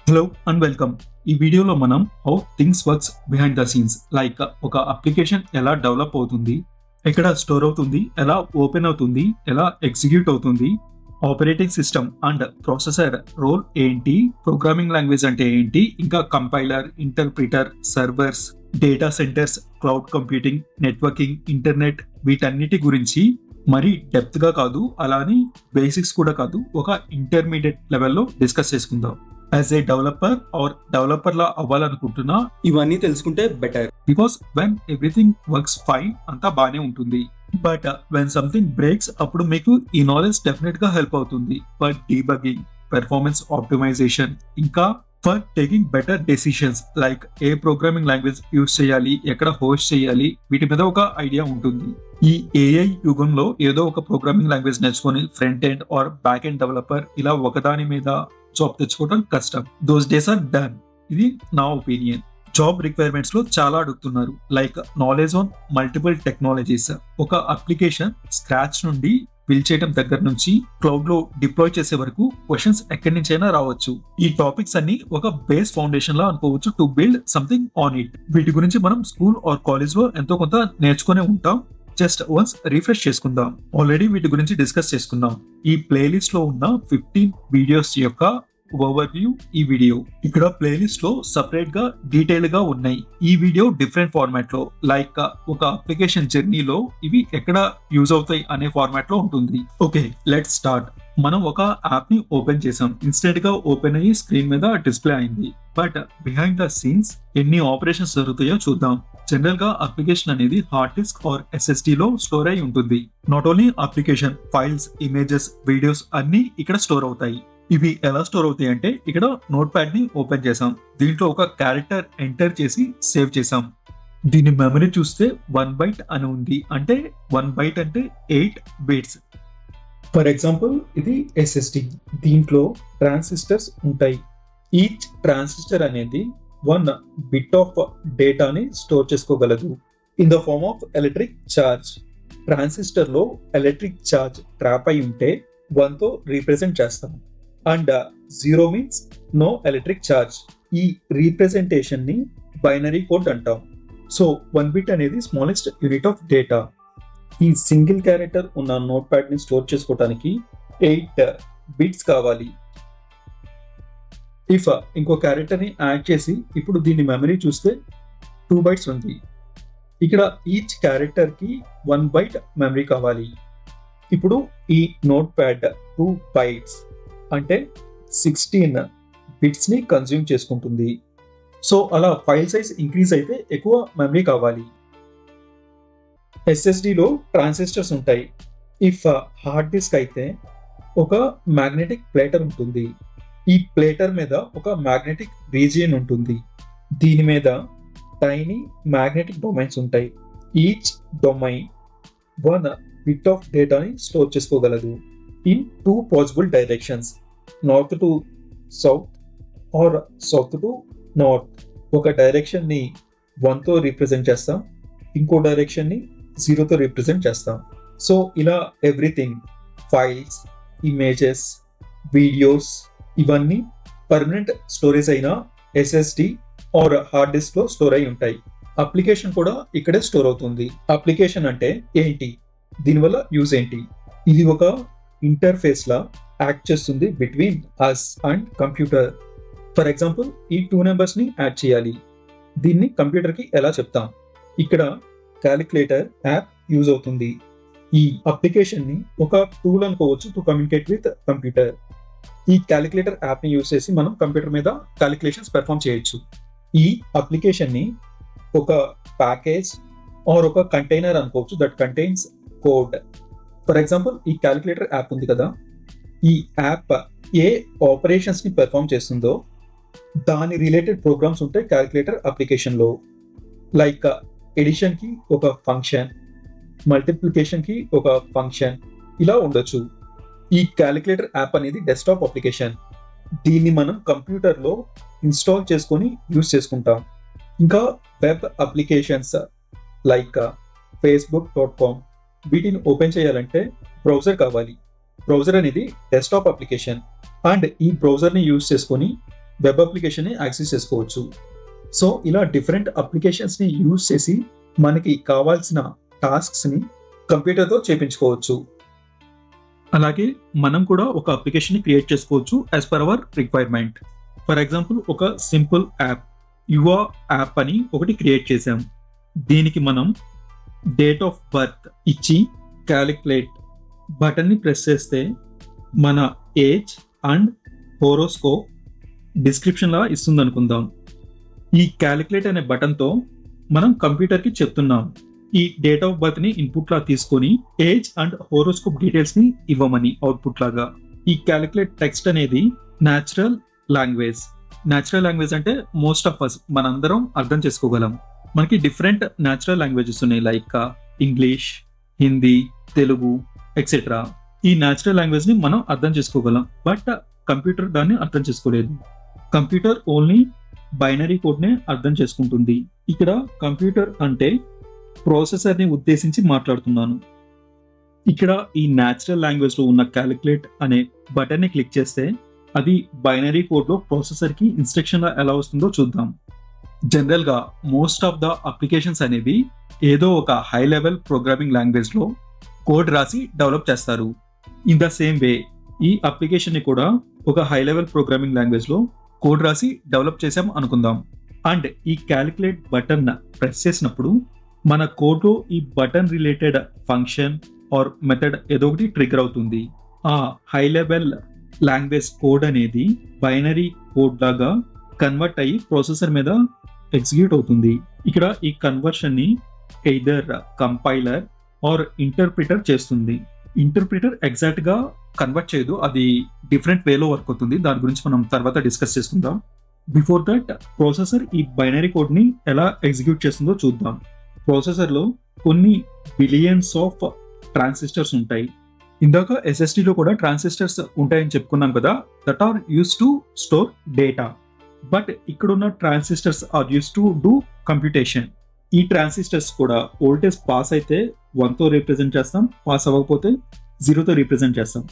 Hello and welcome. ఈ వీడియోలో మనం how things works behind the scenes, like ఒక అప్లికేషన్ ఎలా డెవలప్ అవుతుంది, ఎక్కడ స్టోర్ అవుతుంది, ఎలా ఓపెన్ అవుతుంది, ఎలా ఎగ్జిక్యూట్ అవుతుంది, operating system and processor role ఏంటి, ప్రోగ్రామింగ్ లాంగ్వేజ్ అంటే ఏంటి, ఇంకా compiler, interpreter, servers, data centres, cloud computing, networking, internet, వీటన్నిటి గురించి మరీ డెప్త్ గా కాదు, అలానే బేసిక్స్ కూడా కాదు, ఒక ఇంటర్మీడియట్ లెవెల్లో డిస్కస్ చేసుకుందాం. As a developer or developer లా అవ్వాలనుకుంటున్నా ఇవన్నీ తెలుసుకుంటే better, because when everything works fine అంతా బానే ఉంటుంది. బట్ వెన్ సంథింగ్ బ్రేక్స్ అప్పుడు మీకు ఈ నాలెడ్జ్ డెఫినెట్ గా హెల్ప్ అవుతుంది ఫర్ డీబగింగ్, పెర్ఫార్మెన్స్ ఆప్టిమైజేషన్, ఇంకా for taking better decisions like A programming language use చేయాలి, ఎక్కడ హోస్ట్ చేయాలి, వీటి మీద ఒక ఐడియా ఉంటుంది. ఈ ఏఐ యుగంలో ఏదో ఒక ప్రోగ్రామింగ్ లాంగ్వేజ్ నేర్చుకొని front end or back end developer ఇలా ఒకదాని మీద జాబ్ తెచ్చుకోవడం కష్టం. Those days are done. ఇది నా ఒపీనియన్. జాబ్ రిక్వైర్మెంట్స్ లో చాలా అడుగుతున్నారు, like knowledge on multiple technologies, ఒక అప్లికేషన్ స్క్రాచ్ నుండి బిల్డ్ చేయడం దగ్గర నుంచి క్లౌడ్ లో డిప్లాయ్ చేసే వరకు క్వశ్చన్స్ ఎక్కడి నుంచైనా రావచ్చు. ఈ టాపిక్స్ అన్ని ఒక బేస్ ఫౌండేషన్ లా అనుకోవచ్చు to build something on it. వీటి గురించి మనం స్కూల్ ఆర్ కాలేజ్ లో ఎంతో కొంత నేర్చుకునే ఉంటాం. జస్ట్ వన్స్ రిఫ్రెష్ చేసుకుందాం. ఆల్రెడీ వీటి గురించి డిస్కస్ చేసుకుందాం. ఈ ప్లేలిస్ట్ లో ఉన్న 15 వీడియోస్ యొక్క ఓవర్వ్యూ ఈ వీడియో. ఇక్కడ ప్లేలిస్ట్ లో సపరేట్ గా డీటెయిల్ గా ఉన్నాయి. ఈ వీడియో డిఫరెంట్ ఫార్మాట్ లో, లైక్ ఒక అప్లికేషన్ జర్నీలో ఇవి ఎక్కడ యూజ్ అవుతాయి అనే ఫార్మాట్ లో ఉంటుంది. Okay, let's start. మనం ఒక యాప్ ని ఓపెన్ చేసాం, ఇన్స్టెంట్ గా ఓపెన్ అయ్యి స్క్రీన్ మీద డిస్ప్లే అయింది. బట్ బిహైండ్ ద సీన్స్ ఎన్ని ఆపరేషన్స్ జరుగుతాయో చూద్దాం. జనరల్ గా అప్లికేషన్ అనేది హార్డ్ డిస్క్ ఆర్ SSD లో స్టోర్ అయి ఉంటుంది. Not only application, files, images, videos అన్ని ఇక్కడ స్టోర్ అవుతాయి. ఇవి ఎలా స్టోర్ అవుతాయి అంటే, ఇక్కడ నోట్ ప్యాడ్ ని ఓపెన్ చేసాం, దీంట్లో ఒక క్యారెక్టర్ ఎంటర్ చేసి సేవ్ చేసాం. దీని మెమరీ చూస్తే 1 బైట్ అని ఉంది, అంటే 1 బైట్ అంటే 8 బిట్స్. ఫర్ ఎగ్జాంపుల్ ఇది SSD, దీంట్లో ట్రాన్సిస్టర్స్ ఉంటాయి. ఈచ్ ట్రాన్సిస్టర్ అనేది 1 బిట్ ఆఫ్ డేటాని స్టోర్ చేసుకోగలదు in the form of electric charge. Transistor లో ఎలక్ట్రిక్ ఛార్జ్ ట్రాప్ అయి ఉంటే 1 తో రీప్రజెంట్ చేస్తాం, and 0 means no electric charge. ఈ రీప్రజెంటేషన్ ని బైనరీ కోడ్ అంటాం. సో 1 బిట్ అనేది స్మాలెస్ట్ యూనిట్ ఆఫ్ డేటా. ఈ సింగిల్ క్యారెక్టర్ ఉన్న నోట్ ప్యాడ్ ని స్టోర్ చేసుకోవడానికి 8 బిట్స్ కావాలి. ఇఫ్ ఇంకో క్యారెక్టర్ ని యాడ్ చేసి ఇప్పుడు దీని మెమరీ చూస్తే 2 బైట్స్ ఉంది. ఇక్కడ ఈచ్ క్యారెక్టర్ కి 1 బైట్ మెమరీ కావాలి. ఇప్పుడు ఈ నోట్ ప్యాడ్ 2 బైట్స్ అంటే 16 బిట్స్ ని కన్జ్యూమ్ చేసుకుంటుంది. సో అలా ఫైల్ సైజ్ ఇంక్రీజ్ అయితే ఎక్కువ మెమరీ కావాలి. SSD లో ట్రాన్సిస్టర్స్ ఉంటాయి. ఇఫ్ హార్డ్ డిస్క్ అయితే ఒక మ్యాగ్నెటిక్ ప్లేటర్ ఉంటుంది. ఈ ప్లేటర్ మీద ఒక మ్యాగ్నెటిక్ రీజియన్ ఉంటుంది. దీని మీద టైనీ మ్యాగ్నెటిక్ డొమైన్స్ ఉంటాయి. ఈచ్ డొమైన్ 1 బిట్ ఆఫ్ డేటాని స్టోర్ చేసుకోగలదు in 2 possible directions, north to south or south to north. ఒక డైరెక్షన్ ని 1 తో రీప్రజెంట్ చేస్తాం, ఇంకో డైరెక్షన్ ని 0 తో రీప్రజెంట్ చేస్తాం. సో ఇలా ఎవ్రీథింగ్, ఫైల్స్, ఇమేజెస్, వీడియోస్, ఇవన్నీ పర్మనెంట్ స్టోరేజ్ అయిన SSD ఆర్ హార్డ్ డిస్క్ లో స్టోర్ అయి ఉంటాయి. అప్లికేషన్ కూడా ఇక్కడే స్టోర్ అవుతుంది. అప్లికేషన్ అంటే ఏంటి, దీనివల్ల యూజ్ ఏంటి? ఇది ఒక ఇంటర్ఫేస్ లా యాక్ట్ చేస్తుంది between us and computer. For example ఈ 2 నెంబర్స్ ని యాడ్ చేయాలి, దీన్ని కంప్యూటర్ కి ఎలా చెప్తాం? ఇక్కడ క్యాలిక్యులేటర్ యాప్ యూజ్ అవుతుంది. ఈ అప్లికేషన్ ని ఒక టూల్ అనుకోవచ్చు టు కమ్యూనికేట్ విత్ కంప్యూటర్. ఈ క్యాలిక్యులేటర్ యాప్ ని యూజ్ చేసి మనం కంప్యూటర్ మీద క్యాలిక్యులేషన్స్ పెర్ఫామ్ చేయొచ్చు. ఈ అప్లికేషన్ ని ఒక ప్యాకేజ్ ఆర్ ఒక కంటైనర్ అనుకోవచ్చు that contains code. For example ఈ క్యాలిక్యులేటర్ యాప్ ఉంది కదా, ఈ యాప్ ఏ ఆపరేషన్స్ ని పెర్ఫామ్ చేస్తుందో దాని రిలేటెడ్ ప్రోగ్రామ్స్ ఉంటాయి క్యాలిక్యులేటర్ అప్లికేషన్ లో. లైక్ ఎడిషన్ కి ఒక ఫంక్షన్, మల్టిప్లికేషన్ కి ఒక ఫంక్షన్, ఇలా ఉండొచ్చు. ఈ క్యాలిక్యులేటర్ యాప్ అనేది డెస్క్టాప్ అప్లికేషన్. దీన్ని మనం కంప్యూటర్ లో ఇన్స్టాల్ చేసుకొని యూజ్ చేసుకుంటాం. ఇంకా వెబ్ అప్లికేషన్స్ లైక్ facebook.com, వీటిని ఓపెన్ చేయాలంటే బ్రౌజర్ కావాలి. బ్రౌజర్ అనేది డెస్క్టాప్ అప్లికేషన్, అండ్ ఈ బ్రౌజర్ ని యూజ్ చేసుకొని వెబ్ అప్లికేషన్ని యాక్సెస్ చేసుకోవచ్చు. సో ఇలా డిఫరెంట్ అప్లికేషన్స్ని యూజ్ చేసి మనకి కావాల్సిన టాస్క్స్ని కంప్యూటర్తో చేపించుకోవచ్చు. అలాగే మనం కూడా ఒక అప్లికేషన్ని క్రియేట్ చేసుకోవచ్చు as per hour requirement. For example ఒక సింపుల్ యాప్ యువ యాప్ అని ఒకటి క్రియేట్ చేసాం. దీనికి మనం డేట్ ఆఫ్ బర్త్ ఇచ్చి క్యాలిక్యులేట్ బటన్ని ప్రెస్ చేస్తే మన ఏజ్ అండ్ హోరోస్కోప్ డిస్క్రిప్షన్లా ఇస్తుంది అనుకుందాం. ఈ క్యాలిక్యులేట్ అనే బటన్తో మనం కంప్యూటర్కి చెప్తున్నాం ఈ డేట్ ఆఫ్ బర్త్ని ఇన్పుట్లా తీసుకొని ఏజ్ అండ్ హోరోస్కోప్ డీటెయిల్స్ని ఇవ్వమని అవుట్పుట్ లాగా. ఈ క్యాలిక్యులేట్ టెక్స్ట్ అనేది న్యాచురల్ లాంగ్వేజ్. న్యాచురల్ లాంగ్వేజ్ అంటే మోస్ట్ ఆఫ్ అస్ మనందరం అర్థం చేసుకోగలం. మనకి డిఫరెంట్ న్యాచురల్ లాంగ్వేజెస్ ఉన్నాయి like English, Hindi, Telugu etcetera. ఈ న్యాచురల్ లాంగ్వేజ్ని మనం అర్థం చేసుకోగలం, బట్ కంప్యూటర్ దాన్ని అర్థం చేసుకోలేదు. కంప్యూటర్ ఓన్లీ బైనరీ కోడ్నే అర్థం చేసుకుంటుంది. ఇక్కడ కంప్యూటర్ అంటే ప్రాసెసర్ని ఉద్దేశించి మాట్లాడుతున్నాను. ఇక్కడ ఈ న్యాచురల్ లాంగ్వేజ్లో ఉన్న క్యాలిక్యులేట్ అనే బటన్ని క్లిక్ చేస్తే అది బైనరీ కోడ్లో ప్రాసెసర్కి ఇన్స్ట్రక్షన్లా ఎలా వస్తుందో చూద్దాం. జనరల్గా మోస్ట్ ఆఫ్ ద అప్లికేషన్స్ అనేవి ఏదో ఒక హై లెవెల్ ప్రోగ్రామింగ్ లాంగ్వేజ్లో కోడ్ రాసి డెవలప్ చేస్తారు. ఇన్ ద సేమ్ వే ఈ అప్లికేషన్ని కూడా ఒక హై లెవెల్ ప్రోగ్రామింగ్ లాంగ్వేజ్లో కోడ్ రాసి డెవలప్ చేసాం అనుకుందాం. అండ్ ఈ క్యాలిక్యులేట్ బటన్ ప్రెస్ చేసినప్పుడు మన కోడ్లో ఈ button related function are method ఏదో ఒకటి ట్రిగర్ అవుతుంది. ఆ హై లెవెల్ లాంగ్వేజ్ కోడ్ అనేది బైనరీ కోడ్ లాగా కన్వర్ట్ అయ్యి ప్రాసెసర్ మీద ఎగ్జిక్యూట్ అవుతుంది. ఇక్కడ ఈ కన్వర్షన్ని ఎయిదర్ కంపైలర్ ఆర్ ఇంటర్ప్రిటర్ చేస్తుంది. ఇంటర్ప్రిటర్ ఎగ్జాక్ట్ గా కన్వర్ట్ చేయదు, అది డిఫరెంట్ వేలో వర్క్ అవుతుంది. దాని గురించి మనం తర్వాత డిస్కస్ చేసుకుందాం. బిఫోర్ దట్ ప్రాసెసర్ ఈ బైనరీ కోడ్ ని ఎలా ఎగ్జిక్యూట్ చేస్తుందో చూద్దాం. ప్రాసెసర్లో కొన్ని బిలియన్స్ ఆఫ్ ట్రాన్సిస్టర్స్ ఉంటాయి. ఇందాక ఎస్ఎస్డిలో కూడా ట్రాన్సిస్టర్స్ ఉంటాయని చెప్పుకున్నాం కదా, that are use to store data. But ఇక్కడున్న transistors are use to do computation. ఈ ట్రాన్సిస్టర్స్ కూడా వోల్టేజ్ పాస్ అయితే 1తో రిప్రజెంట్ చేస్తాం, పాస్ అవ్వకపోతే 0తో రిప్రజెంట్ చేస్తాం.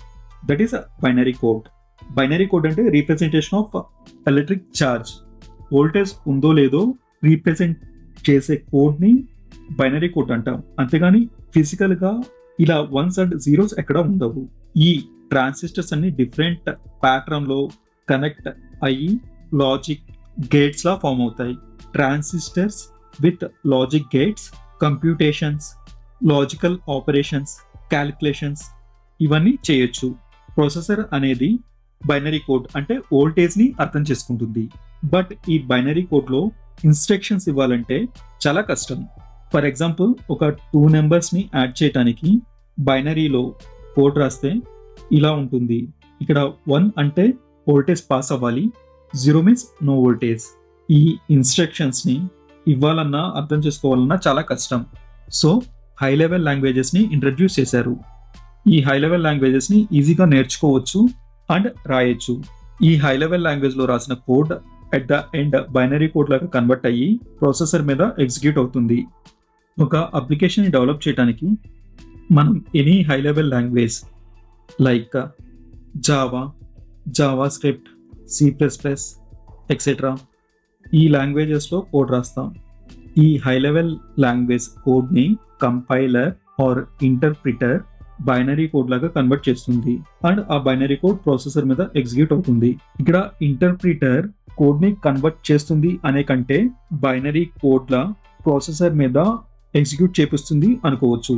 That is binary code. Binary code అంటే representation of electric charge. Voltage ఉందో లేదో రీప్రజెంట్ చేసే కోడ్ని బైనరీ కోడ్ అంటాం. అంతేగాని ఫిజికల్గా ఇలా 1s అండ్ 0s ఎక్కడ ఉండవు. ఈ ట్రాన్సిస్టర్స్ అన్ని డిఫరెంట్ ప్యాటర్న్లో కనెక్ట్ అయ్యి లాజిక్ గేట్స్ లా ఫామ్ అవుతాయి. Transistors with logic gates computations, logical operations, calculations ఇవన్నీ చేయొచ్చు. ప్రాసెసర్ అనేది బైనరీ కోడ్ అంటే వోల్టేజ్ని అర్థం చేసుకుంటుంది. బట్ ఈ బైనరీ కోడ్లో ఇన్స్ట్రక్షన్స్ ఇవ్వాలంటే చాలా కష్టం. ఫర్ ఎగ్జాంపుల్ ఒక 2 నెంబర్స్ని యాడ్ చేయడానికి బైనరీలో కోడ్ రాస్తే ఇలా ఉంటుంది. ఇక్కడ 1 అంటే వోల్టేజ్ పాస్ అవ్వాలి, 0 మీన్స్ నో వోల్టేజ్. ఈ ఇన్స్ట్రక్షన్స్ని ఇవ్వాలన్నా అర్థం చేసుకోవాలన్నా చాలా కష్టం. సో హై లెవెల్ లాంగ్వేజెస్ని ఇంట్రడ్యూస్ చేశారు. ఈ హై లెవెల్ లాంగ్వేజెస్ని ఈజీగా నేర్చుకోవచ్చు అండ్ రాయొచ్చు. ఈ హై లెవెల్ లాంగ్వేజ్లో రాసిన code at the end binary code లాగా కన్వర్ట్ అయ్యి ప్రాసెసర్ మీద ఎగ్జిక్యూట్ అవుతుంది. ఒక అప్లికేషన్ డెవలప్ చేయడానికి మనం any high level language like Java, JavaScript, C++ etcetera ఈ లాంగ్వేజెస్లో కోడ్ రాస్తాం. ఈ హై లెవెల్ లాంగ్వేజ్ కోడ్ని compiler or interpreter binary code లాగా కన్వర్ట్ చేస్తుంది అండ్ ఆ బైనరీ కోడ్ ప్రాసెసర్ మీద ఎగ్జిక్యూట్ అవుతుంది. ఇక్కడ ఇంటర్ప్రిటర్ కోడ్ని కన్వర్ట్ చేస్తుంది అనే కంటే బైనరీ కోడ్లా ప్రాసెసర్ మీద ఎగ్జిక్యూట్ చేపిస్తుంది అనుకోవచ్చు.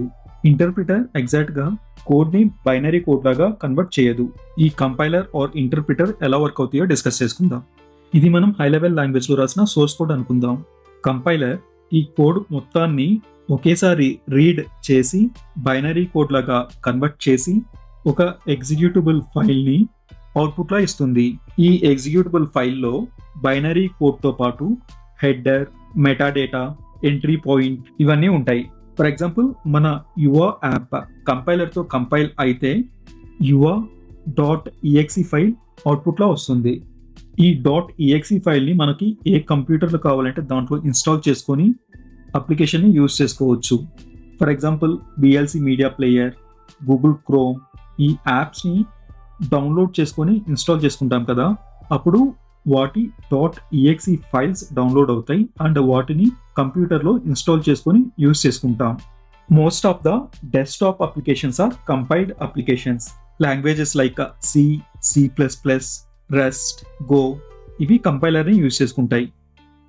ఇంటర్ప్రిటర్ ఎగ్జాక్ట్గా కోడ్ని బైనరీ కోడ్ లాగా కన్వర్ట్ చేయదు. ఈ కంపైలర్ ఆర్ ఇంటర్ప్రిటర్ ఎలా వర్క్ అవుతాయో డిస్కస్ చేసుకుందాం. ఇది మనం హై లెవెల్ లాంగ్వేజ్లో రాసిన సోర్స్ కోడ్ అనుకుందాం. కంపైలర్ ఈ కోడ్ మొత్తాన్ని ఒకేసారి రీడ్ చేసి బైనరీ కోడ్ లాగా కన్వర్ట్ చేసి ఒక ఎగ్జిక్యూటబుల్ ఫైల్ని అవుట్పుట్లా ఇస్తుంది. ఈ ఎగ్జిక్యూటబుల్ ఫైల్లో బైనరీ కోడ్తో పాటు హెడర్, మెటాడేటా, ఎంట్రీ పాయింట్ ఇవన్నీ ఉంటాయి. ఫర్ ఎగ్జాంపుల్ మన యువ యాప్ కంపైలర్తో కంపైల్ అయితే యువ.exe ఫైల్ అవుట్పుట్లో వస్తుంది. ఈ .exe ఫైల్ని మనకి ఏ కంప్యూటర్లో కావాలంటే దాంట్లో ఇన్స్టాల్ చేసుకొని అప్లికేషన్ని యూజ్ చేసుకోవచ్చు. For example VLC media player, Google chrome ఈ యాప్స్ని డౌన్లోడ్ చేసుకొని ఇన్స్టాల్ చేసుకుంటాం కదా, అప్పుడు వాటి .exe ఫైల్స్ డౌన్లోడ్ అవుతాయి అండ్ వాటిని కంప్యూటర్లో ఇన్స్టాల్ చేసుకొని యూజ్ చేసుకుంటాం. Most of the desktop applications are compiled applications. Languages like C, C++, Rust, Go ఇవి కంపైలర్ని యూజ్ చేసుకుంటాయి.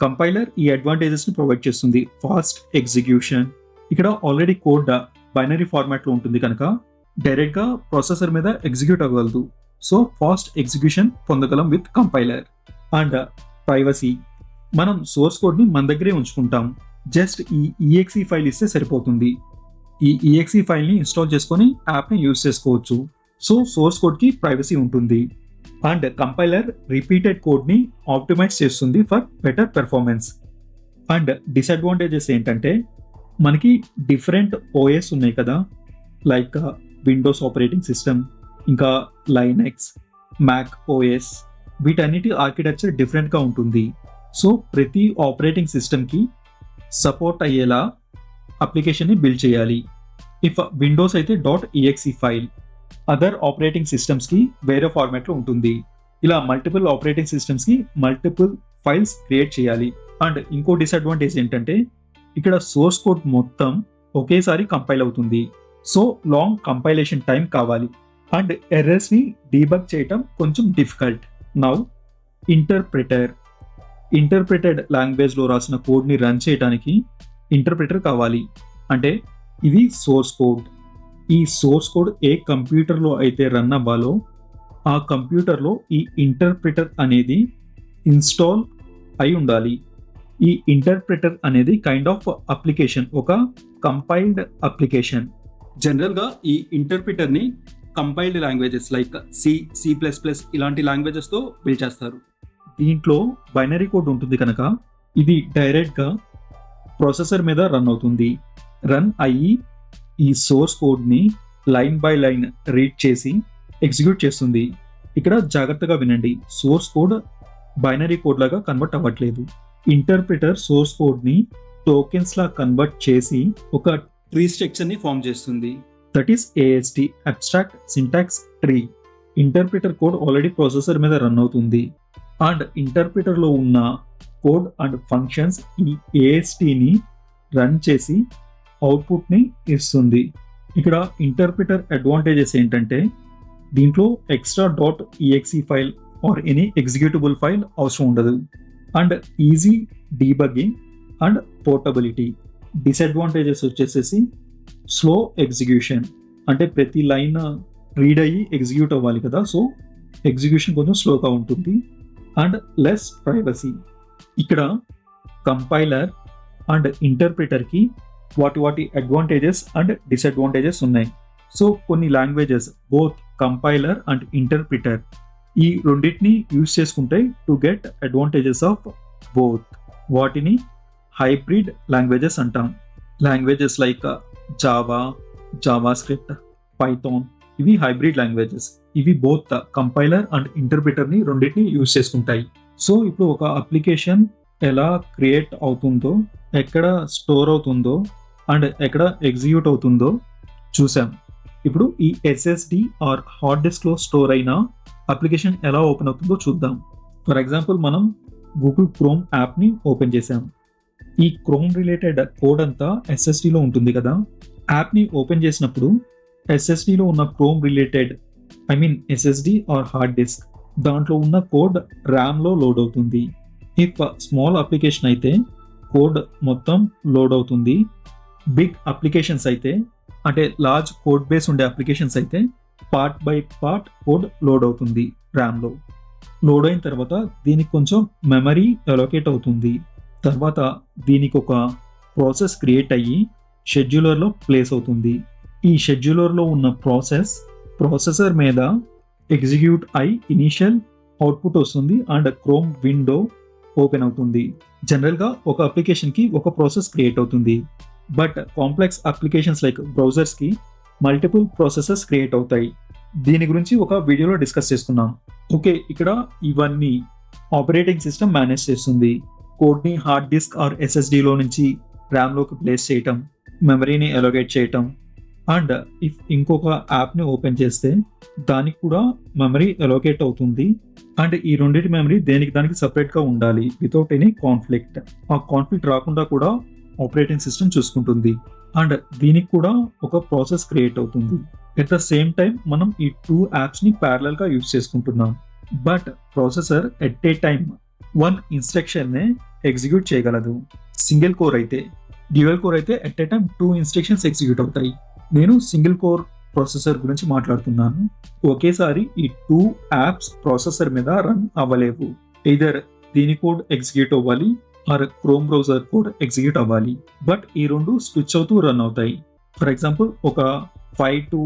కంపైలర్ ఈ అడ్వాంటేజెస్ని ప్రొవైడ్ చేస్తుంది. ఫాస్ట్ ఎగ్జిక్యూషన్, ఇక్కడ ఆల్రెడీ కోడ్ బైనరీ ఫార్మాట్లో ఉంటుంది కనుక డైరెక్ట్గా ప్రాసెసర్ మీద ఎగ్జిక్యూట్ అవ్వగలదు. సో ఫాస్ట్ ఎగ్జిక్యూషన్ పొందగలం విత్ కంపైలర్. అండ్ ప్రైవసీ, మనం సోర్స్ కోడ్ని మన దగ్గరే ఉంచుకుంటాం. జస్ట్ ఈ EXE ఫైల్ ఇస్తే సరిపోతుంది. ఈ EXE ఫైల్ని ఇన్స్టాల్ చేసుకొని యాప్ని యూజ్ చేసుకోవచ్చు. సో సోర్స్ కోడ్కి ప్రైవసీ ఉంటుంది. అండ్ కంపైలర్ రిపీటెడ్ కోడ్ని ఆప్టిమైజ్ చేస్తుంది for better performance. And disadvantages ఏంటంటే మనకి డిఫరెంట్ OS ఉన్నాయి కదా, లైక్ విండోస్ ఆపరేటింగ్ సిస్టమ్, ఇంకా లైనెక్స్, మ్యాక్ OS, వీటన్నిటి ఆర్కిటెక్చర్ డిఫరెంట్గా ఉంటుంది. సో ప్రతి ఆపరేటింగ్ సిస్టమ్కి సపోర్ట్ అయ్యేలా అప్లికేషన్ని బిల్డ్ చేయాలి. ఇఫ్ విండోస్ అయితే .exe ఫైల్, అదర్ ఆపరేటింగ్ సిస్టమ్స్కి వేరే ఫార్మాట్లో ఉంటుంది. ఇలా మల్టిపుల్ ఆపరేటింగ్ సిస్టమ్స్కి మల్టిపుల్ ఫైల్స్ క్రియేట్ చేయాలి. అండ్ ఇంకో డిసడ్వాంటేజ్ ఏంటంటే ఇక్కడ సోర్స్ కోడ్ మొత్తం ఒకేసారి కంపైల్ అవుతుంది. సో లాంగ్ కంపైలేషన్ టైం కావాలి అండ్ ఎర్రర్స్ని డీబగ్ చేయటం కొంచెం డిఫికల్ట్. నౌ ఇంటర్ప్రిటెడ్ లాంగ్వేజ్లో రాసిన కోడ్ని రన్ చేయడానికి ఇంటర్ప్రిటర్ కావాలి. అంటే ఇది సోర్స్ కోడ్. ఈ సోర్స్ కోడ్ ఏ కంప్యూటర్లో అయితే రన్ అవ్వాలో ఆ కంప్యూటర్లో ఈ ఇంటర్ప్రిటర్ అనేది ఇన్స్టాల్ అయి ఉండాలి. ఈ ఇంటర్ప్రిటర్ అనేది కైండ్ ఆఫ్ అప్లికేషన్, ఒక కంపైల్డ్ అప్లికేషన్. జనరల్గా ఈ ఇంటర్ప్రిటర్ని compiled languages like C, C++ ఇలాంటి లాంగ్వేజెస్తో బిల్డ్ చేస్తారు. దీంట్లో బైనరీ కోడ్ ఉంటుంది కనుక ఇది డైరెక్ట్గా ప్రాసెసర్ మీద రన్ అవుతుంది. రన్ అయ్యి ఈ సోర్స్ కోడ్ని లైన్ బై లైన్ రీడ్ చేసి ఎగ్జిక్యూట్ చేస్తుంది. ఇక్కడ జాగ్రత్తగా వినండి, సోర్స్ కోడ్ బైనరీ కోడ్ లాగా కన్వర్ట్ అవ్వట్లేదు. ఇంటర్ప్రిటర్ సోర్స్ కోడ్ని టోకెన్స్ లా కన్వర్ట్ చేసి ఒక ట్రీ స్ట్రక్చర్ని ఫామ్ చేస్తుంది. That is AST, abstract syntax tree. Interpreter code already processor మీద రన్ అవుతుంది అండ్ ఇంటర్ప్రిటర్లో ఉన్న కోడ్ అండ్ ఫంక్షన్స్ ఈ ASTని రన్ చేసి అవుట్పుట్ని ఇస్తుంది. ఇక్కడ ఇంటర్ప్రిటర్ అడ్వాంటేజెస్ ఏంటంటే దీంట్లో extra .exe file or any executable file అవసరం ఉండదు. And easy debugging and portability. Disadvantages వచ్చేసేసి స్లో ఎగ్జిక్యూషన్, అంటే ప్రతి లైన్ రీడ్ అయ్యి ఎగ్జిక్యూట్ అవ్వాలి కదా, సో ఎగ్జిక్యూషన్ కొంచెం స్లోగా ఉంటుంది. And less privacy. ఇక్కడ కంపైలర్ అండ్ ఇంటర్ప్రిటర్కి వాటి అడ్వాంటేజెస్ అండ్ డిసడ్వాంటేజెస్ ఉన్నాయి. సో కొన్ని languages both compiler and interpreter ఈ రెండింటిని యూజ్ చేసుకుంటే to get advantages of both. వాటిని హైబ్రిడ్ లాంగ్వేజెస్ అంటాం. Languages like Java, JavaScript, Python ఇవి హైబ్రిడ్ లాంగ్వేజెస్. ఇవి బోత్ కంపైలర్ అండ్ ఇంటర్ప్రిటర్ని రెండింటిని యూజ్ చేసుకుంటాయి. సో ఇప్పుడు ఒక అప్లికేషన్ ఎలా క్రియేట్ అవుతుందో, ఎక్కడ స్టోర్ అవుతుందో అండ్ ఎక్కడ ఎగ్జిక్యూట్ అవుతుందో చూసాం. ఇప్పుడు ఈ SSD ఆర్ హార్డ్ డిస్క్లో స్టోర్ అయిన అప్లికేషన్ ఎలా ఓపెన్ అవుతుందో చూద్దాం. ఫర్ ఎగ్జాంపుల్ మనం గూగుల్ క్రోమ్ యాప్ని ఓపెన్ చేసాం. ఈ క్రోమ్ రిలేటెడ్ కోడ్ అంతా SSDలో ఉంటుంది కదా. యాప్ని ఓపెన్ చేసినప్పుడు SSDలో ఉన్న Chrome related SSD or hard disk దాంట్లో ఉన్న కోడ్ ర్యామ్లో లోడ్ అవుతుంది. ఇఫ్ స్మాల్ అప్లికేషన్ అయితే కోడ్ మొత్తం లోడ్ అవుతుంది. బిగ్ అప్లికేషన్స్ అయితే, అంటే లార్జ్ కోడ్ బేస్ ఉండే అప్లికేషన్స్ అయితే part by part code load అవుతుంది ర్యామ్లో. లోడ్ అయిన తర్వాత దీనికి కొంచెం మెమరీ అలొకేట్ అవుతుంది. తర్వాత దీనికి ఒక ప్రాసెస్ క్రియేట్ అయ్యి షెడ్యూలర్లో ప్లేస్ అవుతుంది. ఈ షెడ్యూలర్లో ఉన్న ప్రాసెసర్ మీద ఎగ్జిక్యూట్ అయి ఇనీషియల్ అవుట్పుట్ వస్తుంది అండ్ క్రోమ్ విండో ఓపెన్ అవుతుంది. జనరల్గా ఒక అప్లికేషన్కి ఒక ప్రాసెస్ క్రియేట్ అవుతుంది. బట్ కాంప్లెక్స్ అప్లికేషన్స్ లైక్ బ్రౌజర్స్కి మల్టిపుల్ ప్రాసెసెస్ క్రియేట్ అవుతాయి. దీని గురించి ఒక వీడియోలో డిస్కస్ చేస్తున్నాం. ఓకే, ఇక్కడ ఇవన్నీ ఆపరేటింగ్ సిస్టమ్ మేనేజ్ చేస్తుంది. కోడ్ని హార్డ్ డిస్క్ ఆర్ SSDలో నుంచి ర్యామ్లోకి ప్లేస్ చేయటం, మెమరీని అలొకేట్ చేయటం, అండ్ ఇఫ్ ఇంకొక యాప్ని ఓపెన్ చేస్తే దానికి కూడా మెమరీ అలోకేట్ అవుతుంది. అండ్ ఈ రెండింటి మెమరీ దేనికి దానికి సపరేట్గా ఉండాలి వితౌట్ ఎనీ కాన్ఫ్లిక్ట్. ఆ కాన్ఫ్లిక్ట్ రాకుండా కూడా ఆపరేటింగ్ సిస్టమ్ చూసుకుంటుంది. అండ్ దీనికి కూడా ఒక ప్రాసెస్ క్రియేట్ అవుతుంది. ఎట్ ద సేమ్ టైం మనం ఈ 2 యాప్స్ని ప్యారలల్గా యూజ్ చేసుకుంటున్నాం. But processor at a time 1 ఇన్స్ట్రక్షన్నే ఎగ్జిక్యూట్ చేయగలదు. సింగిల్ కోర్ అయితే, డ్యూయల్ కోర్ అయితే at a time 2 instructions execute అవుతాయి. నేను సింగిల్ కోర్ ప్రాసెసర్ గురించి మాట్లాడుతున్నాను. ఒకేసారి ఈ 2 యాప్స్ ప్రాసెసర్ మీద రన్ అవ్వలేవు. ఎయిదర్ దీని కోడ్ ఎగ్జిక్యూట్ అవ్వాలి or Chrome browser code execute అవ్వాలి. బట్ ఈ రెండు స్విచ్ అవుతూ రన్ అవుతాయి. ఫర్ ఎగ్జాంపుల్ ఒక 5 to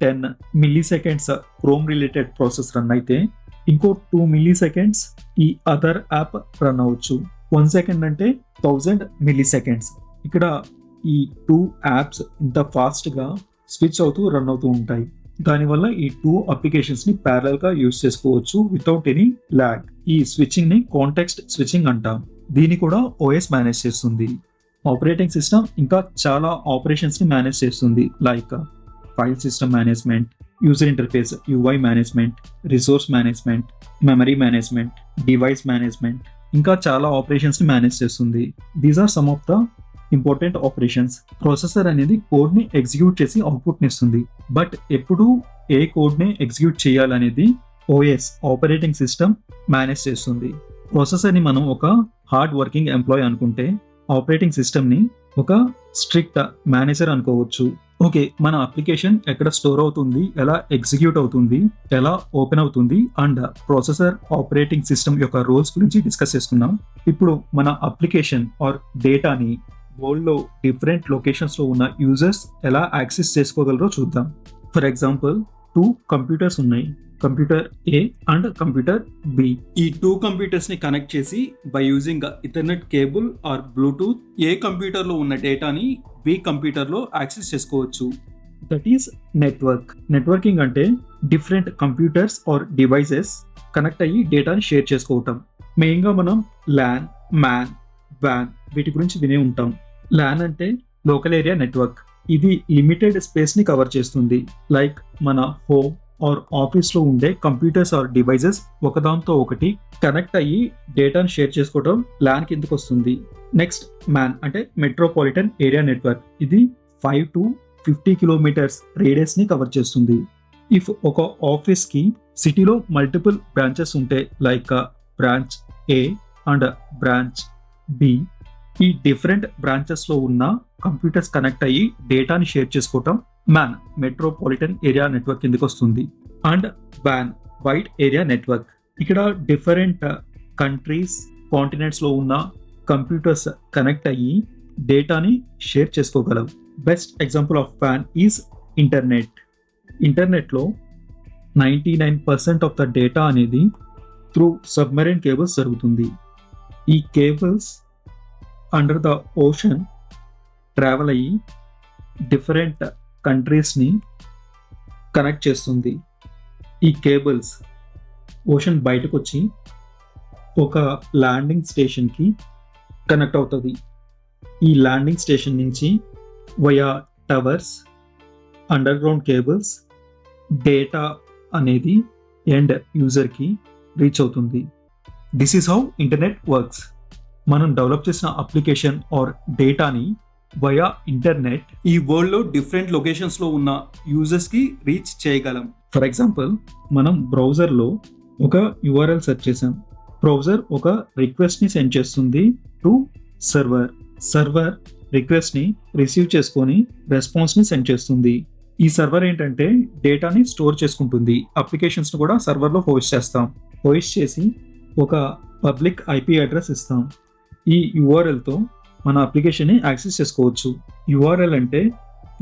10 milli seconds chrome related process run అయితే ఇంకో 2 మిల్లీ సెకండ్స్ ఈ అదర్ యాప్ రన్ అవ్వచ్చు. 1 సెకండ్ అంటే 1000 మిల్లీ సెకండ్స్. ఇక్కడ ఈ 2 యాప్స్ ఇంత ఫాస్ట్గా స్విచ్ అవుతూ రన్ అవుతూ ఉంటాయి. దానివల్ల ఈ 2 అప్లికేషన్స్ని ప్యారలల్గా యూజ్ చేసుకోవచ్చు వితౌట్ ఎనీ ల్యాగ్. ఈ స్విచ్చింగ్ని కాంటెక్స్ట్ స్విచ్చింగ్ అంటాం. దీన్ని కూడా ఓఎస్ మేనేజ్ చేస్తుంది. ఆపరేటింగ్ సిస్టమ్ ఇంకా చాలా ఆపరేషన్స్ని మేనేజ్ చేస్తుంది. Like file system management, user interface UI management, resource management, memory management, device management, ఇంకా చాలా ఆపరేషన్స్ని మేనేజ్ చేస్తుంది. These are some of the important operations. Processor అనేది కోడ్ని ఎగ్జిక్యూట్ చేసి అవుట్పుట్ని ఇస్తుంది. బట్ ఎప్పుడు ఏ కోడ్ని ఎగ్జిక్యూట్ చేయాలనేది ఓఎస్ ఆపరేటింగ్ సిస్టమ్ మేనేజ్ చేస్తుంది. ప్రాసెసర్ని మనం ఒక హార్డ్ వర్కింగ్ ఎంప్లాయ్ అనుకుంటే ఆపరేటింగ్ సిస్టమ్ని ఒక స్ట్రిక్ట్ మేనేజర్ అనుకోవచ్చు. ఓకే, మన అప్లికేషన్ ఎక్కడ స్టోర్ అవుతుంది, ఎలా ఎగ్జిక్యూట్ అవుతుంది, ఎలా ఓపెన్ అవుతుంది అండ్ ప్రాసెసర్ ఆపరేటింగ్ సిస్టమ్ యొక్క రోల్స్ గురించి డిస్కస్ చేసుకున్నాం. ఇప్పుడు మన అప్లికేషన్ ఆర్ డేటాని వరల్డ్లో డిఫరెంట్ లొకేషన్స్లో ఉన్న యూజర్స్ ఎలా యాక్సెస్ చేసుకోగలరో చూద్దాం. ఫర్ ఎగ్జాంపుల్ 2 కంప్యూటర్స్ ఉన్నాయి, computer A and computer B. ఈ 2 కంప్యూటర్స్ ని కనెక్ట్ చేసి by using ethernet cable or bluetooth A computer లో ఉన్న డేటాని బి కంప్యూటర్ లో యాక్సెస్ చేసుకోవచ్చు. That is network. నెట్వర్కింగ్ అంటే different computers or devices connect అయ్యి డేటాని షేర్ చేసుకోవటం. మెయిన్గా మనం ల్యాన్, మ్యాన్, వ్యాన్ వీటి గురించి వినే ఉంటాం. ల్యాన్ అంటే లోకల్ ఏరియా నెట్వర్క్. ఇది లిమిటెడ్ స్పేస్ ని కవర్ చేస్తుంది. లైక్ మన హోమ్ ఆర్ ఆఫీస్లో ఉండే కంప్యూటర్స్ ఆర్ డివైసెస్ ఒకదాంతో ఒకటి కనెక్ట్ అయ్యి డేటాను షేర్ చేసుకోవడం ల్యాన్ కిందకు వస్తుంది. నెక్స్ట్ మ్యాన్ అంటే మెట్రోపాలిటన్ ఏరియా నెట్వర్క్. ఇది 5 to 50 కిలోమీటర్స్ రేడియస్ని కవర్ చేస్తుంది. ఇఫ్ ఒక ఆఫీస్కి సిటీలో మల్టిపుల్ బ్రాంచెస్ ఉంటే like branch A and branch B, ఈ డిఫరెంట్ బ్రాంచెస్లో ఉన్న కంప్యూటర్స్ కనెక్ట్ అయ్యి డేటాని షేర్ చేసుకోవటం మ్యాన్ మెట్రోపాలిటన్ ఏరియా నెట్వర్క్ కిందకి వస్తుంది. అండ్ వ్యాన్ వైడ్ ఏరియా నెట్వర్క్. ఇక్కడ డిఫరెంట్ కంట్రీస్, కాంటినెంట్స్లో ఉన్న కంప్యూటర్స్ కనెక్ట్ అయ్యి డేటాని షేర్ చేసుకోగలవు. బెస్ట్ ఎగ్జాంపుల్ ఆఫ్ వ్యాన్ ఈజ్ ఇంటర్నెట్. ఇంటర్నెట్లో 99% ఆఫ్ ద డేటా అనేది త్రూ సబ్మెరైన్ కేబుల్స్ జరుగుతుంది. ఈ cables under the ocean travel అయ్యి డిఫరెంట్ కంట్రీస్ని కనెక్ట్ చేస్తుంది. ఈ కేబుల్స్ ఓషన్ బయటకు వచ్చి ఒక ల్యాండింగ్ స్టేషన్కి కనెక్ట్ అవుతుంది. ఈ ల్యాండింగ్ స్టేషన్ నుంచి via towers, under ground cables data అనేది ఎండ్ యూజర్కి రీచ్ అవుతుంది. This is how internet works. మనం డెవలప్ చేసిన అప్లికేషన్ ఆర్ డేటాని వయా ఇంటర్నెట్ ఈ వరల్డ్లో డిఫరెంట్ లొకేషన్స్లో ఉన్న యూజర్స్కి రీచ్ చేయగలం. ఫర్ ఎగ్జాంపుల్ మనం బ్రౌజర్లో ఒక URL సెర్చ్ చేసాం. బ్రౌజర్ ఒక రిక్వెస్ట్ని సెండ్ చేస్తుంది టు సర్వర్. సర్వర్ రిక్వెస్ట్ని రిసీవ్ చేసుకొని రెస్పాన్స్ని సెండ్ చేస్తుంది. ఈ సర్వర్ ఏంటంటే డేటాని స్టోర్ చేసుకుంటుంది. అప్లికేషన్స్ని కూడా సర్వర్లో హోస్ట్ చేస్తాం. హోస్ట్ చేసి ఒక పబ్లిక్ IP అడ్రస్ ఇస్తాం. ఈ URLతో మన అప్లికేషన్ని యాక్సెస్ చేసుకోవచ్చు. URL అంటే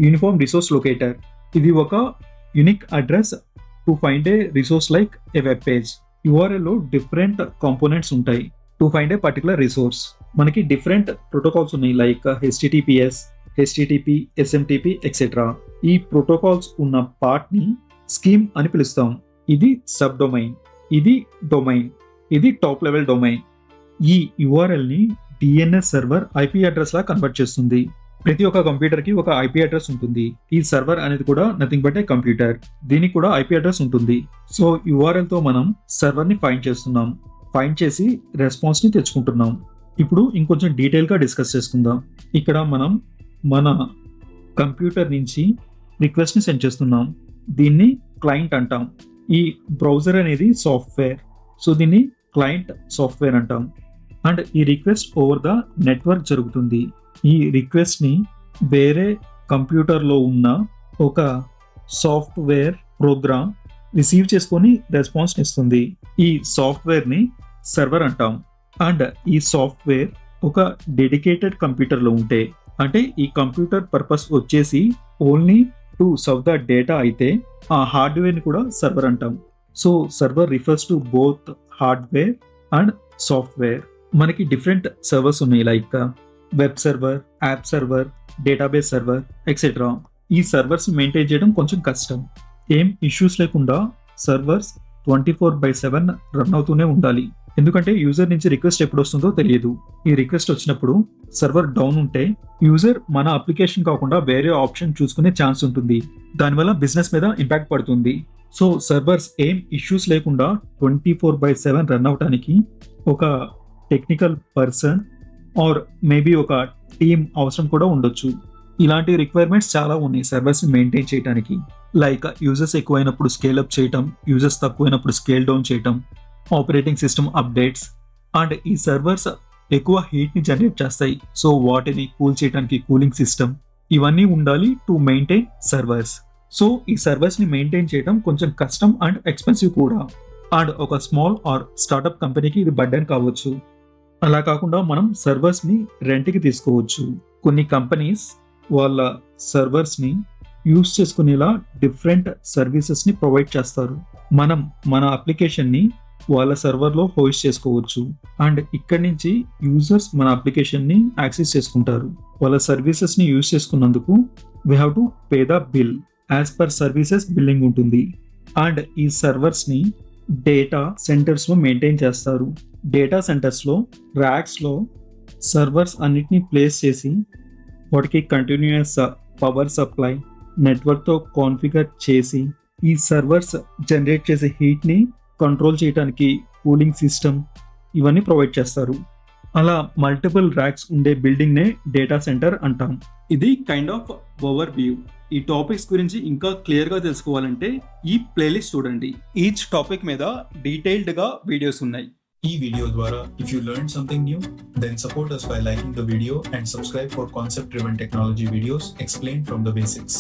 యూనిఫామ్ రిసోర్స్ లొకేటర్. ఇది ఒక unique address to find a resource like a web page. URLలో డిఫరెంట్ కాంపోనెంట్స్ ఉంటాయి to find a particular resource. మనకి డిఫరెంట్ ప్రోటోకాల్స్ ఉన్నాయి like HTTPS, HTTP, SMTP etcetera. ఈ ప్రోటోకాల్స్ ఉన్న పార్ట్ని స్కీమ్ అని పిలుస్తాం. ఇది సబ్ డొమైన్, ఇది డొమైన్, ఇది టాప్ లెవెల్ డొమైన్. ఈ URLని DNS సర్వర్ IP అడ్రస్ లా కన్వర్ట్ చేస్తుంది. ప్రతి ఒక్క కంప్యూటర్ కి ఒక ఐపీ అడ్రస్ ఉంటుంది. ఈ సర్వర్ అనేది కూడా నథింగ్ బట్ ఏ కంప్యూటర్. దీనికి కూడా ఐపీ అడ్రస్ ఉంటుంది. సో URL తో మనం సర్వర్ ని ఫైండ్ చేస్తున్నాం. ఫైండ్ చేసి రెస్పాన్స్ ని తెచ్చుకుంటున్నాం. ఇప్పుడు ఇంకొంచెం డీటెయిల్ గా డిస్కస్ చేసుకుందాం. ఇక్కడ మనం మన కంప్యూటర్ నుంచి రిక్వెస్ట్ ని సెండ్ చేస్తున్నాం. దీన్ని క్లయింట్ అంటాం. ఈ బ్రౌజర్ అనేది సాఫ్ట్వేర్. సో దీన్ని క్లయింట్ సాఫ్ట్వేర్ అంటాం. అండ్ ఈ రిక్వెస్ట్ ఓవర్ ద నెట్వర్క్ జరుగుతుంది. ఈ రిక్వెస్ట్ ని వేరే కంప్యూటర్లో ఉన్న ఒక సాఫ్ట్వేర్ ప్రోగ్రామ్ రిసీవ్ చేసుకొని రెస్పాన్స్ ఇస్తుంది. ఈ సాఫ్ట్వేర్ ని సర్వర్ అంటాం. అండ్ ఈ సాఫ్ట్వేర్ ఒక డెడికేటెడ్ కంప్యూటర్లో ఉంటే, అంటే ఈ కంప్యూటర్ పర్పస్ వచ్చేసి only to serve the data అయితే, ఆ హార్డ్వేర్ ని కూడా సర్వర్ అంటాం. So server refers to both hardware and software. మనకి డిఫరెంట్ సర్వర్స్ ఉన్నాయి, like web server, app server, database server etcetera. ఈ సర్వర్స్ మెయింటైన్ చేయడం కొంచెం కష్టం. ఏం ఇష్యూస్ లేకుండా సర్వర్స్ 24/7 రన్ అవుతూనే ఉండాలి. ఎందుకంటే యూజర్ నుంచి రిక్వెస్ట్ ఎప్పుడు వస్తుందో తెలియదు. ఈ రిక్వెస్ట్ వచ్చినప్పుడు సర్వర్ డౌన్ ఉంటే యూజర్ మన అప్లికేషన్ కాకుండా వేరే ఆప్షన్ చూసుకునే ఛాన్స్ ఉంటుంది. దానివల్ల బిజినెస్ మీద ఇంపాక్ట్ పడుతుంది. సో సర్వర్స్ ఏం ఇష్యూస్ లేకుండా 24/7 రన్ అవడానికి ఒక టెక్నికల్ పర్సన్ ఆర్ మేబీ ఒక టీమ్ అవసరం కూడా ఉండొచ్చు. ఇలాంటి రిక్వైర్మెంట్స్ చాలా ఉన్నాయి సర్వర్స్ మెయింటైన్ చేయడానికి. లైక్ యూజర్స్ ఎక్కువైనప్పుడు స్కేల్ అప్ చేయటం, యూజర్స్ తక్కువైనప్పుడు స్కేల్ డౌన్ చేయటం, ఆపరేటింగ్ సిస్టమ్ అప్డేట్స్. అండ్ ఈ సర్వర్స్ ఎక్కువ హీట్ ని జనరేట్ చేస్తాయి. సో వాటిని కూల్ చేయడానికి కూలింగ్ సిస్టమ్ ఇవన్నీ ఉండాలి టు మెయింటైన్ సర్వర్స్. సో ఈ సర్వర్స్ ని మెయింటైన్ చేయడం కొంచెం కష్టం అండ్ ఎక్స్పెన్సివ్ కూడా. అండ్ ఒక స్మాల్ ఆర్ స్టార్ట్అప్ కంపెనీకి ఇది బర్డెన్ కావచ్చు. అలా కాకుండా మనం సర్వర్స్ ని రెంట్కి తీసుకోవచ్చు. కొన్ని కంపెనీస్ వాళ్ళ సర్వర్స్ ని యూస్ చేసుకునేలా డిఫరెంట్ సర్వీసెస్ ని ప్రొవైడ్ చేస్తారు. మనం మన అప్లికేషన్ ని వాళ్ళ సర్వర్లో హోస్ట్ చేసుకోవచ్చు. అండ్ ఇక్కడి నుంచి యూజర్స్ మన అప్లికేషన్ ని యాక్సెస్ చేసుకుంటారు. వాళ్ళ సర్వీసెస్ ని యూస్ చేసుకున్నందుకు we have to pay the bill. As per services billing ఉంటుంది. అండ్ ఈ సర్వర్స్ ని డేటా సెంటర్స్ లో మెయింటైన్ చేస్తారు. డేటా సెంటర్స్ లో ర్యాక్స్ లో సర్వర్స్ అన్నిటిని ప్లేస్ చేసి వాటికి కంటిన్యూయస్ పవర్ సప్లై నెట్వర్క్ తో కాన్ఫిగర్ చేసి ఈ సర్వర్స్ జనరేట్ చేసే హీట్ ని కంట్రోల్ చేయడానికి కూలింగ్ సిస్టమ్ ఇవన్నీ ప్రొవైడ్ చేస్తారు. అలా మల్టిపుల్ ర్యాక్స్ ఉండే బిల్డింగ్ నే డేటా సెంటర్ అంటాం. ఇది కైండ్ ఆఫ్ ఓవర్ వ్యూ. ఈ టాపిక్స్ గురించి ఇంకా క్లియర్ గా తెలుసుకోవాలంటే ఈ ప్లేలిస్ట్ చూడండి. ఈచ్ టాపిక్ మీద డీటెయిల్డ్ గా వీడియోస్ ఉన్నాయి. ఈ వీడియో ద్వారా if you learned something new, then support us by liking the video and subscribe for concept driven technology videos explained from the basics.